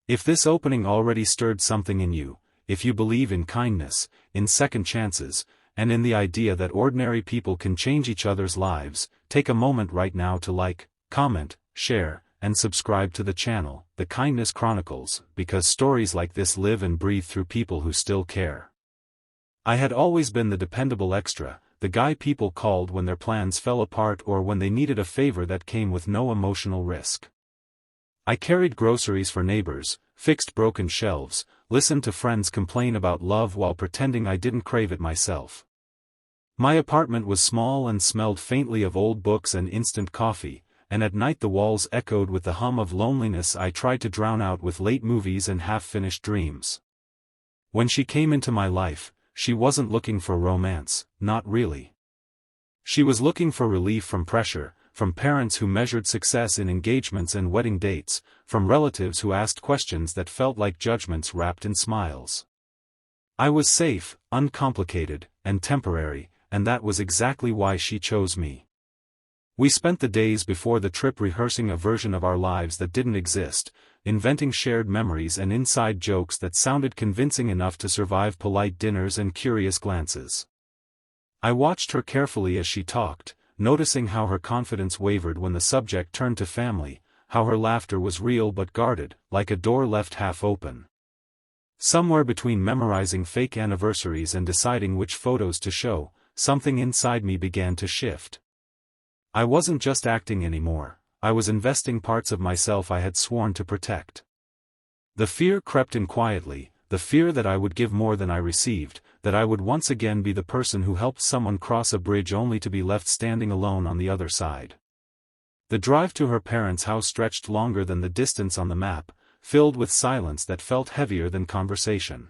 If this opening already stirred something in you, if you believe in kindness, in second chances, and in the idea that ordinary people can change each other's lives, take a moment right now to like, comment, share, and subscribe to the channel, The Kindness Chronicles, because stories like this live and breathe through people who still care. I had always been the dependable extra, the guy people called when their plans fell apart or when they needed a favor that came with no emotional risk. I carried groceries for neighbors, fixed broken shelves, listened to friends complain about love while pretending I didn't crave it myself. My apartment was small and smelled faintly of old books and instant coffee, and at night the walls echoed with the hum of loneliness I tried to drown out with late movies and half-finished dreams. When she came into my life, she wasn't looking for romance, not really. She was looking for relief from pressure, from parents who measured success in engagements and wedding dates, from relatives who asked questions that felt like judgments wrapped in smiles. I was safe, uncomplicated, and temporary, and that was exactly why she chose me. We spent the days before the trip rehearsing a version of our lives that didn't exist, inventing shared memories and inside jokes that sounded convincing enough to survive polite dinners and curious glances. I watched her carefully as she talked, noticing how her confidence wavered when the subject turned to family, how her laughter was real but guarded, like a door left half open. Somewhere between memorizing fake anniversaries and deciding which photos to show, something inside me began to shift. I wasn't just acting anymore, I was investing parts of myself I had sworn to protect. The fear crept in quietly, the fear that I would give more than I received, that I would once again be the person who helped someone cross a bridge only to be left standing alone on the other side. The drive to her parents' house stretched longer than the distance on the map, filled with silence that felt heavier than conversation.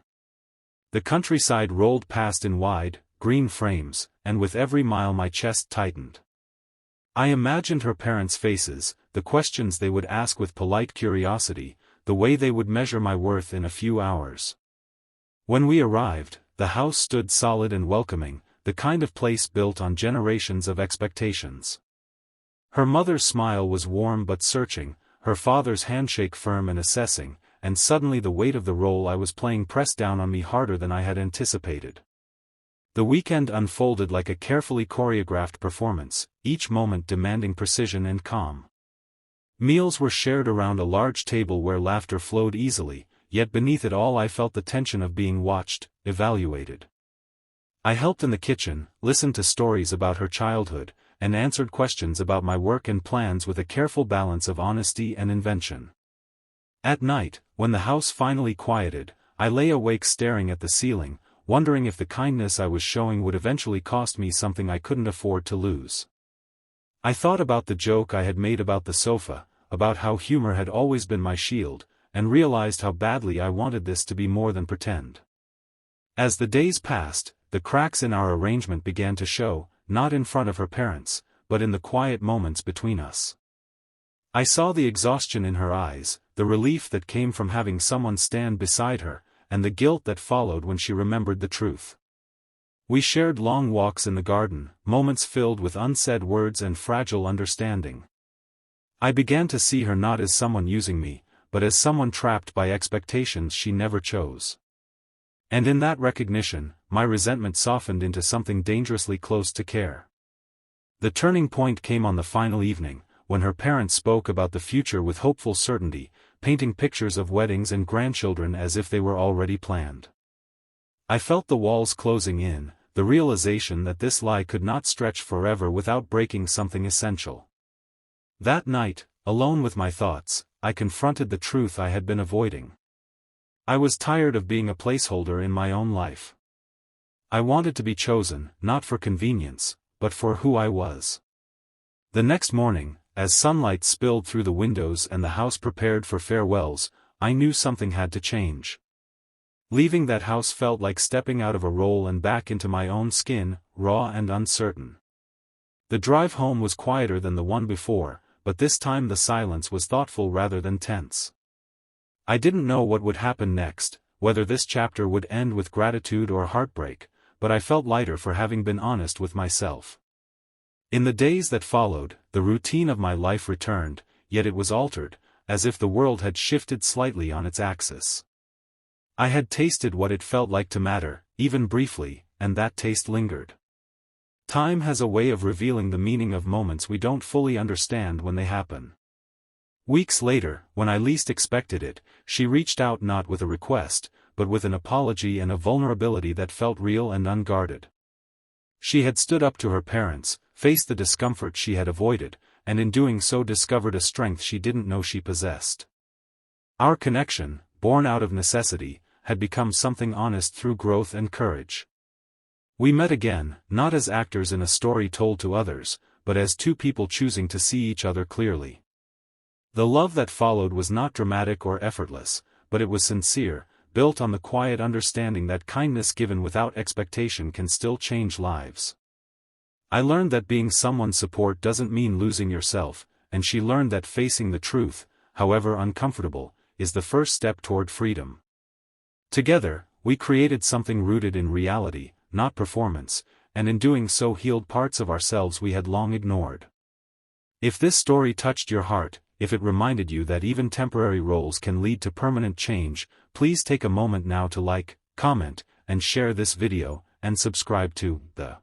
The countryside rolled past in wide, green frames, and with every mile my chest tightened. I imagined her parents' faces, the questions they would ask with polite curiosity, the way they would measure my worth in a few hours. When we arrived, the house stood solid and welcoming, the kind of place built on generations of expectations. Her mother's smile was warm but searching, her father's handshake firm and assessing, and suddenly the weight of the role I was playing pressed down on me harder than I had anticipated. The weekend unfolded like a carefully choreographed performance, each moment demanding precision and calm. Meals were shared around a large table where laughter flowed easily, yet beneath it all I felt the tension of being watched, evaluated. I helped in the kitchen, listened to stories about her childhood, and answered questions about my work and plans with a careful balance of honesty and invention. At night, when the house finally quieted, I lay awake staring at the ceiling, wondering if the kindness I was showing would eventually cost me something I couldn't afford to lose. I thought about the joke I had made about the sofa, about how humor had always been my shield, and realized how badly I wanted this to be more than pretend. As the days passed, the cracks in our arrangement began to show, not in front of her parents, but in the quiet moments between us. I saw the exhaustion in her eyes, the relief that came from having someone stand beside her, and the guilt that followed when she remembered the truth. We shared long walks in the garden, moments filled with unsaid words and fragile understanding. I began to see her not as someone using me, but as someone trapped by expectations she never chose. And in that recognition, my resentment softened into something dangerously close to care. The turning point came on the final evening, when her parents spoke about the future with hopeful certainty, painting pictures of weddings and grandchildren as if they were already planned. I felt the walls closing in, the realization that this lie could not stretch forever without breaking something essential. That night, alone with my thoughts, I confronted the truth I had been avoiding. I was tired of being a placeholder in my own life. I wanted to be chosen, not for convenience, but for who I was. The next morning, as sunlight spilled through the windows and the house prepared for farewells, I knew something had to change. Leaving that house felt like stepping out of a role and back into my own skin, raw and uncertain. The drive home was quieter than the one before, but this time the silence was thoughtful rather than tense. I didn't know what would happen next, whether this chapter would end with gratitude or heartbreak, but I felt lighter for having been honest with myself. In the days that followed, the routine of my life returned, yet it was altered, as if the world had shifted slightly on its axis. I had tasted what it felt like to matter, even briefly, and that taste lingered. Time has a way of revealing the meaning of moments we don't fully understand when they happen. Weeks later, when I least expected it, she reached out not with a request, but with an apology and a vulnerability that felt real and unguarded. She had stood up to her parents, faced the discomfort she had avoided, and in doing so discovered a strength she didn't know she possessed. Our connection, born out of necessity, had become something honest through growth and courage. We met again, not as actors in a story told to others, but as two people choosing to see each other clearly. The love that followed was not dramatic or effortless, but it was sincere, built on the quiet understanding that kindness given without expectation can still change lives. I learned that being someone's support doesn't mean losing yourself, and she learned that facing the truth, however uncomfortable, is the first step toward freedom. Together, we created something rooted in reality, not performance, and in doing so healed parts of ourselves we had long ignored. If this story touched your heart, if it reminded you that even temporary roles can lead to permanent change, please take a moment now to like, comment, and share this video, and subscribe to the